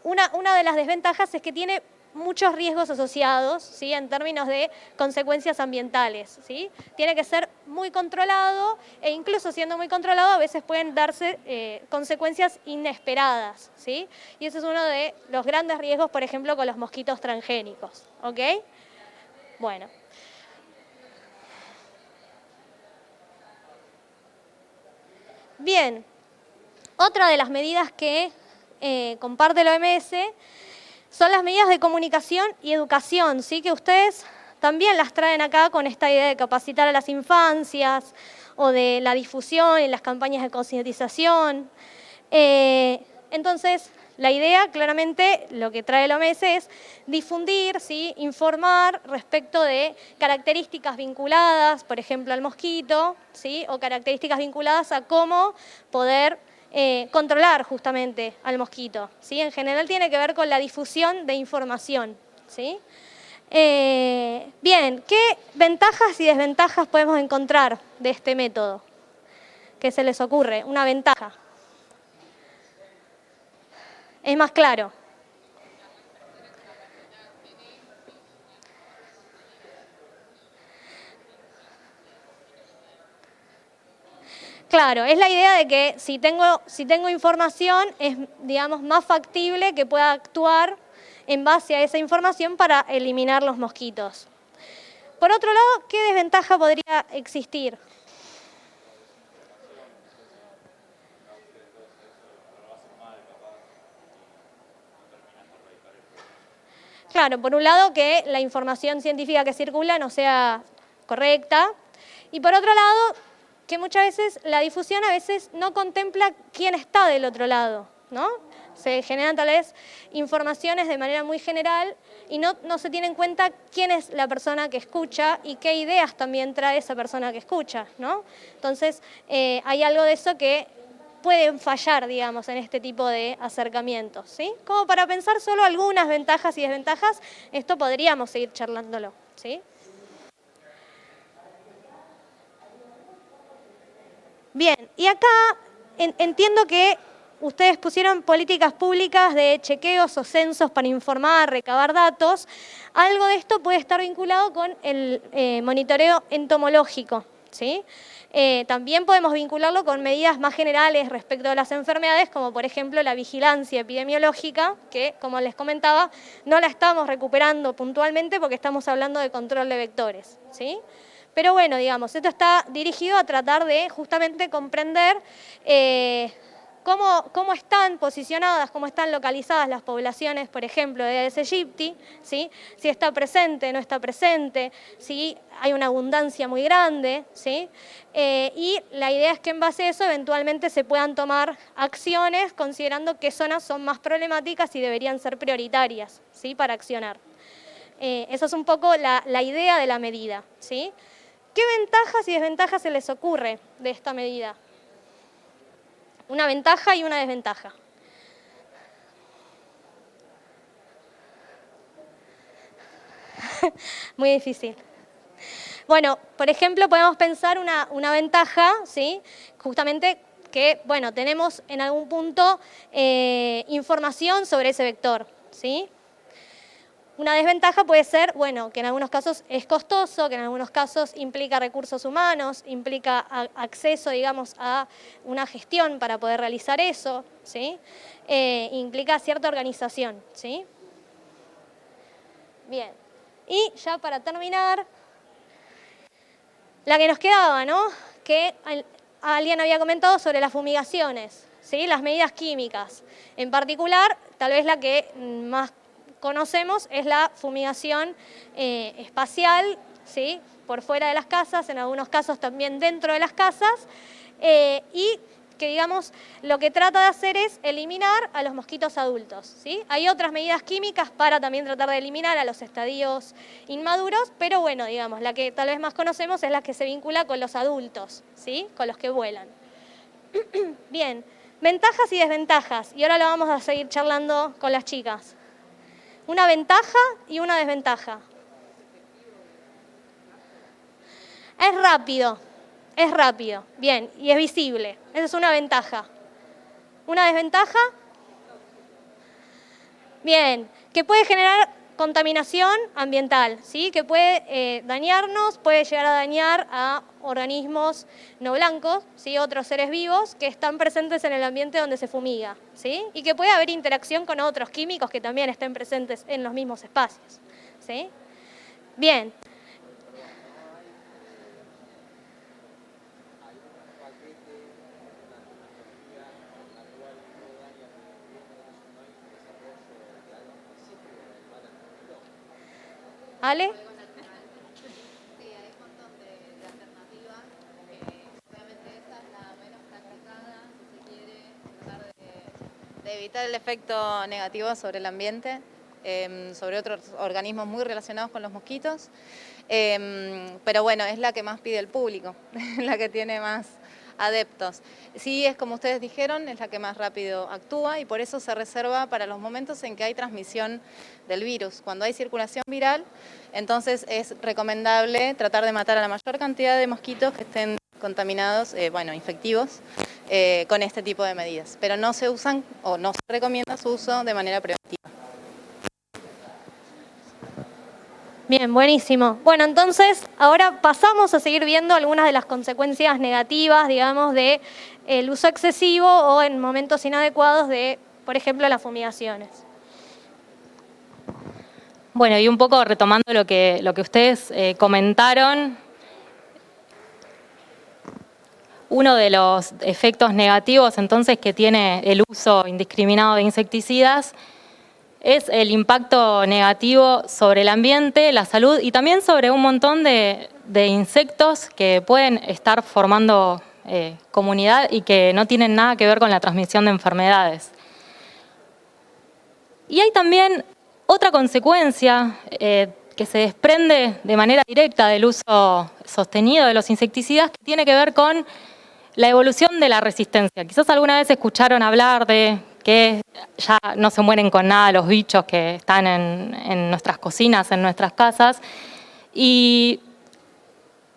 una de las desventajas es que tiene muchos riesgos asociados, ¿sí? En términos de consecuencias ambientales, ¿sí? Tiene que ser muy controlado e incluso siendo muy controlado a veces pueden darse consecuencias inesperadas, ¿sí? Y ese es uno de los grandes riesgos, por ejemplo, con los mosquitos transgénicos, ¿ok? Bueno. Bien, otra de las medidas que comparte la OMS son las medidas de comunicación y educación, ¿sí? Que ustedes también las traen acá con esta idea de capacitar a las infancias o de la difusión y las campañas de concientización. Entonces, la idea, claramente, lo que trae la OMS es difundir, ¿sí? Informar respecto de características vinculadas, por ejemplo, al mosquito, ¿sí? O características vinculadas a cómo poder controlar justamente al mosquito, ¿sí? En general tiene que ver con la difusión de información, ¿sí? Bien, ¿qué ventajas y desventajas podemos encontrar de este método? ¿Qué se les ocurre? Una ventaja. Es más claro. Claro, es la idea de que si tengo información es, digamos, más factible que pueda actuar en base a esa información para eliminar los mosquitos. Por otro lado, ¿qué desventaja podría existir? Claro, por un lado que la información científica que circula no sea correcta y por otro lado que muchas veces la difusión a veces no contempla quién está del otro lado, ¿no? Se generan tal vez informaciones de manera muy general y no se tiene en cuenta quién es la persona que escucha y qué ideas también trae esa persona que escucha, ¿no? Entonces, hay algo de eso que pueden fallar, digamos, en este tipo de acercamientos, ¿sí? Como para pensar solo algunas ventajas y desventajas, esto podríamos seguir charlándolo, ¿sí? Bien, y acá entiendo que ustedes pusieron políticas públicas de chequeos o censos para informar, recabar datos. Algo de esto puede estar vinculado con el monitoreo entomológico, ¿sí? También podemos vincularlo con medidas más generales respecto a las enfermedades, como por ejemplo la vigilancia epidemiológica, que como les comentaba, no la estamos recuperando puntualmente porque estamos hablando de control de vectores, ¿sí? Pero bueno, digamos, esto está dirigido a tratar de justamente comprender cómo están posicionadas, cómo están localizadas las poblaciones, por ejemplo, de Aedes aegypti, ¿sí? Si está presente, no está presente, si hay una abundancia muy grande, ¿sí? Y la idea es que en base a eso eventualmente se puedan tomar acciones considerando qué zonas son más problemáticas y deberían ser prioritarias, ¿sí? Para accionar. Esa es un poco la idea de la medida, ¿sí? ¿Qué ventajas y desventajas se les ocurre de esta medida? Una ventaja y una desventaja. Muy difícil. Bueno, por ejemplo, podemos pensar una ventaja, ¿sí? Justamente que, bueno, tenemos en algún punto información sobre ese vector, ¿sí? Una desventaja puede ser, bueno, que en algunos casos es costoso, que en algunos casos implica recursos humanos, implica acceso, digamos, a una gestión para poder realizar eso, ¿sí? Implica cierta organización, ¿sí? Bien. Y ya para terminar, la que nos quedaba, ¿no? Que alguien había comentado sobre las fumigaciones, ¿sí? Las medidas químicas. En particular, tal vez la que más conocemos es la fumigación espacial, ¿sí? por fuera de las casas, en algunos casos también dentro de las casas, y que, digamos, lo que trata de hacer es eliminar a los mosquitos adultos, ¿sí? Hay otras medidas químicas para también tratar de eliminar a los estadios inmaduros, pero bueno, digamos, la que tal vez más conocemos es la que se vincula con los adultos, ¿sí? Con los que vuelan. Bien, ventajas y desventajas, y ahora lo vamos a seguir charlando con las chicas. Una ventaja y una desventaja. Es rápido, bien, y es visible. Esa es una ventaja. ¿Una desventaja? Bien, que puede generar contaminación ambiental, ¿sí? Que puede dañarnos, puede llegar a dañar a organismos no blancos, ¿sí? Otros seres vivos que están presentes en el ambiente donde se fumiga, ¿sí? Y que puede haber interacción con otros químicos que también estén presentes en los mismos espacios, ¿sí? Bien. ¿Ale? De evitar el efecto negativo sobre el ambiente, sobre otros organismos muy relacionados con los mosquitos, pero bueno, es la que más pide el público, la que tiene más adeptos. Sí, es como ustedes dijeron, es la que más rápido actúa y por eso se reserva para los momentos en que hay transmisión del virus. Cuando hay circulación viral, entonces es recomendable tratar de matar a la mayor cantidad de mosquitos que estén contaminados, infectivos, con este tipo de medidas. Pero no se usan o no se recomienda su uso de manera preventiva. Bien, buenísimo. Bueno, entonces ahora pasamos a seguir viendo algunas de las consecuencias negativas, digamos, del uso excesivo o en momentos inadecuados de, por ejemplo, las fumigaciones. Bueno, y un poco retomando lo que ustedes comentaron, uno de los efectos negativos entonces que tiene el uso indiscriminado de insecticidas es el impacto negativo sobre el ambiente, la salud y también sobre un montón de insectos que pueden estar formando comunidad y que no tienen nada que ver con la transmisión de enfermedades. Y hay también otra consecuencia que se desprende de manera directa del uso sostenido de los insecticidas que tiene que ver con la evolución de la resistencia. Quizás alguna vez escucharon hablar de que ya no se mueren con nada los bichos que están en nuestras cocinas, en nuestras casas. Y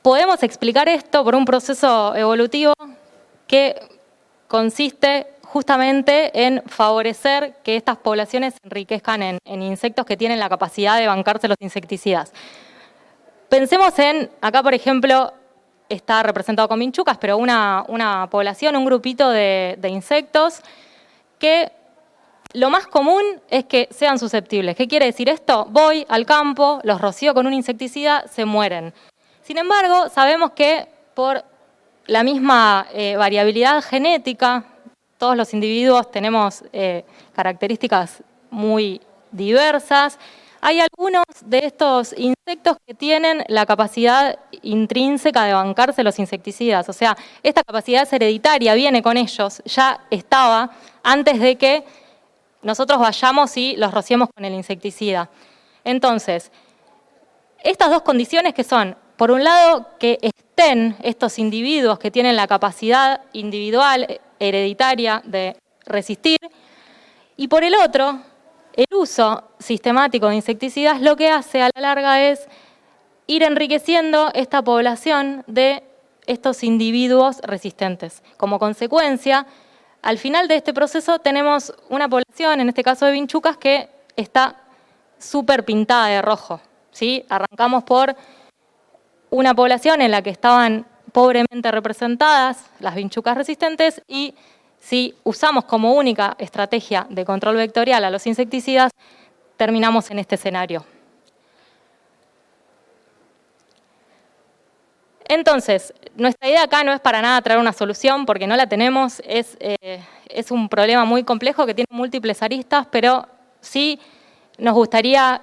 podemos explicar esto por un proceso evolutivo que consiste justamente en favorecer que estas poblaciones se enriquezcan en insectos que tienen la capacidad de bancarse los insecticidas. Pensemos en, acá por ejemplo, está representado con vinchucas, pero una población, un grupito de insectos que lo más común es que sean susceptibles. ¿Qué quiere decir esto? Voy al campo, los rocío con un insecticida, se mueren. Sin embargo, sabemos que por la misma variabilidad genética, todos los individuos tenemos características muy diversas. Hay algunos de estos insectos que tienen la capacidad intrínseca de bancarse los insecticidas. O sea, esta capacidad es hereditaria, viene con ellos, ya estaba antes de que nosotros vayamos y los rociemos con el insecticida. Entonces, estas dos condiciones que son, por un lado, que estén estos individuos que tienen la capacidad individual, hereditaria de resistir, y por el otro, el uso sistemático de insecticidas lo que hace a la larga es ir enriqueciendo esta población de estos individuos resistentes. Como consecuencia, al final de este proceso tenemos una población, en este caso de vinchucas, que está súper pintada de rojo, ¿sí? Arrancamos por una población en la que estaban pobremente representadas las vinchucas resistentes y si usamos como única estrategia de control vectorial a los insecticidas, terminamos en este escenario. Entonces, nuestra idea acá no es para nada traer una solución, porque no la tenemos, es un problema muy complejo que tiene múltiples aristas, pero sí nos gustaría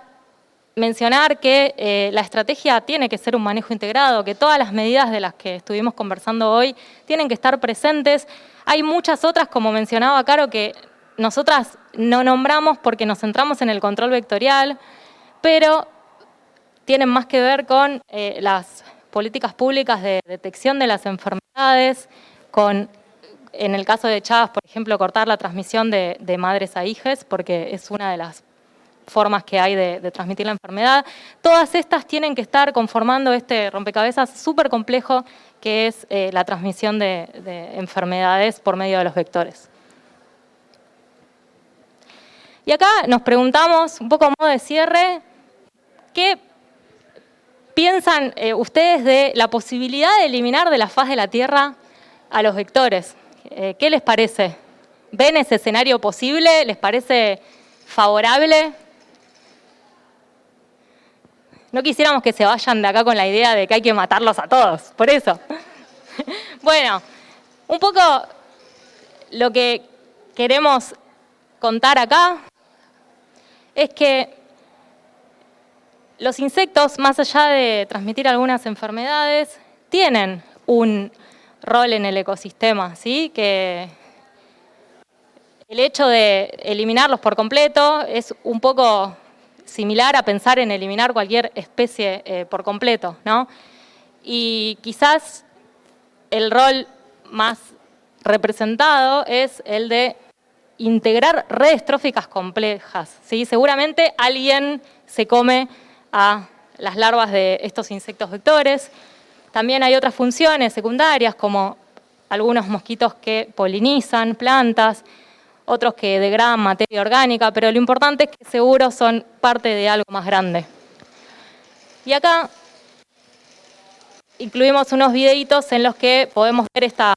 mencionar que la estrategia tiene que ser un manejo integrado, que todas las medidas de las que estuvimos conversando hoy tienen que estar presentes. Hay muchas otras, como mencionaba Caro, que nosotras no nombramos porque nos centramos en el control vectorial, pero tienen más que ver con las políticas públicas de detección de las enfermedades, con, en el caso de Chagas, por ejemplo, cortar la transmisión de madres a hijes, porque es una de las formas que hay de transmitir la enfermedad. Todas estas tienen que estar conformando este rompecabezas súper complejo que es la transmisión de enfermedades por medio de los vectores. Y acá nos preguntamos, un poco a modo de cierre, ¿qué piensan ustedes de la posibilidad de eliminar de la faz de la Tierra a los vectores? ¿Qué les parece? ¿Ven ese escenario posible? ¿Les parece favorable? No quisiéramos que se vayan de acá con la idea de que hay que matarlos a todos, por eso. Bueno, un poco lo que queremos contar acá es que los insectos, más allá de transmitir algunas enfermedades, tienen un rol en el ecosistema, ¿sí? Que el hecho de eliminarlos por completo es un poco similar a pensar en eliminar cualquier especie por completo, ¿no? Y quizás el rol más representado es el de integrar redes tróficas complejas, ¿sí? Seguramente alguien se come a las larvas de estos insectos vectores. También hay otras funciones secundarias, como algunos mosquitos que polinizan plantas, otros que degradan materia orgánica, pero lo importante es que seguro son parte de algo más grande. Y acá incluimos unos videitos en los que podemos ver esta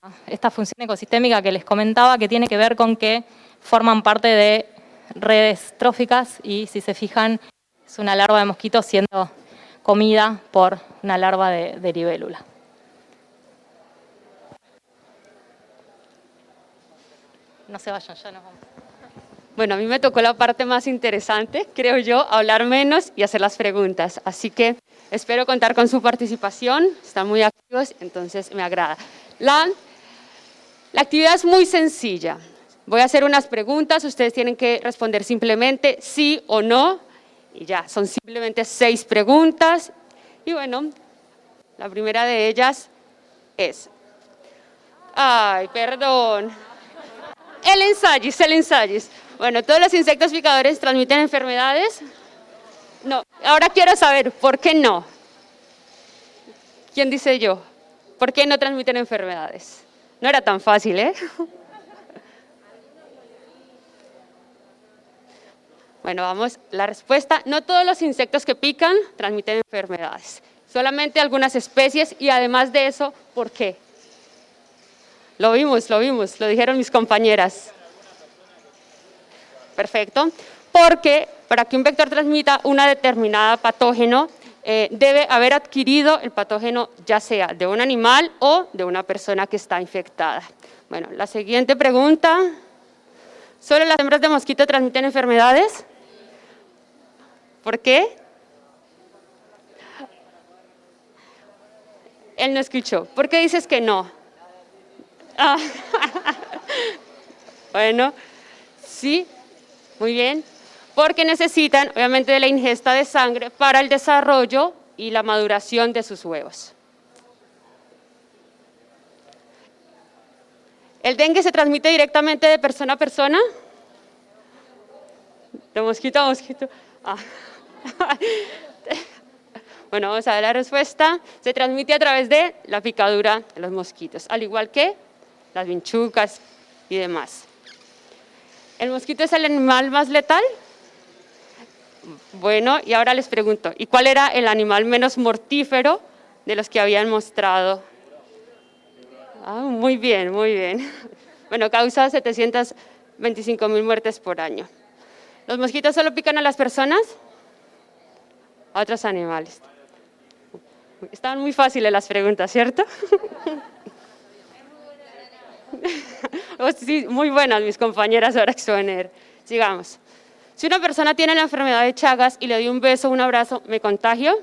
función ecosistémica que les comentaba, que tiene que ver con que forman parte de redes tróficas y, si se fijan, es una larva de mosquito siendo comida por una larva de libélula. No se vayan, ya nos vamos. Bueno, a mí me tocó la parte más interesante, creo yo, hablar menos y hacer las preguntas. Así que espero contar con su participación, están muy activos, entonces me agrada. La actividad es muy sencilla. Voy a hacer unas preguntas, ustedes tienen que responder simplemente sí o no, y ya, son simplemente 6 preguntas. Y bueno, la primera de ellas es... Ay, perdón. El ensayis. Bueno, ¿todos los insectos picadores transmiten enfermedades? No. Ahora quiero saber, ¿por qué no? ¿Quién dice yo? ¿Por qué no transmiten enfermedades? No era tan fácil, ¿eh? Bueno, vamos, la respuesta, no todos los insectos que pican transmiten enfermedades, solamente algunas especies y además de eso, ¿por qué? Lo vimos, lo dijeron mis compañeras. Perfecto, porque para que un vector transmita una determinada patógeno, debe haber adquirido el patógeno ya sea de un animal o de una persona que está infectada. Bueno, la siguiente pregunta, ¿solo las hembras de mosquito transmiten enfermedades? ¿Por qué? Él no escuchó. ¿Por qué dices que no? Ah. Bueno, sí, muy bien. Porque necesitan, obviamente, de la ingesta de sangre para el desarrollo y la maduración de sus huevos. ¿El dengue se transmite directamente de persona a persona? ¿De mosquito a mosquito? Ah. Bueno, vamos a ver la respuesta. Se transmite a través de la picadura de los mosquitos, al igual que las vinchucas y demás. ¿El mosquito es el animal más letal? Bueno, y ahora les pregunto, ¿y cuál era el animal menos mortífero de los que habían mostrado? Ah, muy bien, muy bien. Bueno, causa 725.000 muertes por año. ¿Los mosquitos solo pican a las personas? A otros animales. Estaban muy fáciles las preguntas, ¿cierto? Oh, sí, muy buenas mis compañeras ahora exponer. Sigamos. Si una persona tiene la enfermedad de Chagas y le doy un beso o un abrazo, ¿me contagio?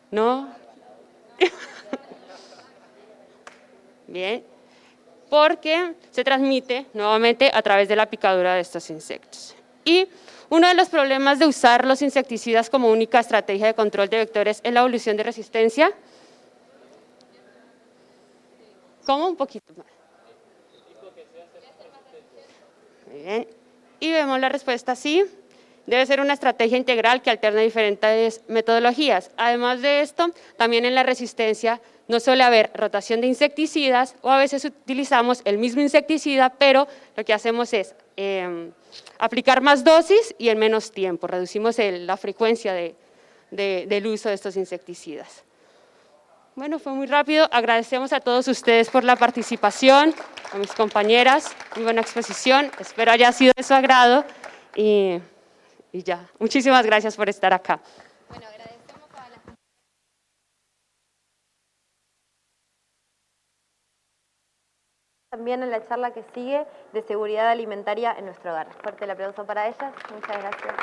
¿No? Bien, porque se transmite nuevamente a través de la picadura de estos insectos. Y uno de los problemas de usar los insecticidas como única estrategia de control de vectores es la evolución de resistencia. ¿Cómo? Un poquito más. Muy bien. Y vemos la respuesta sí. Debe ser una estrategia integral que alterna diferentes metodologías. Además de esto, también en la resistencia no suele haber rotación de insecticidas o a veces utilizamos el mismo insecticida, pero lo que hacemos es aplicar más dosis y en menos tiempo. Reducimos la frecuencia del uso de estos insecticidas. Bueno, fue muy rápido. Agradecemos a todos ustedes por la participación, a mis compañeras, muy buena exposición. Espero haya sido de su agrado y ya. Muchísimas gracias por estar acá. Bueno, agradecemos a las... También en la charla que sigue de seguridad alimentaria en nuestro hogar. Fuerte el aplauso para ellas. Muchas gracias.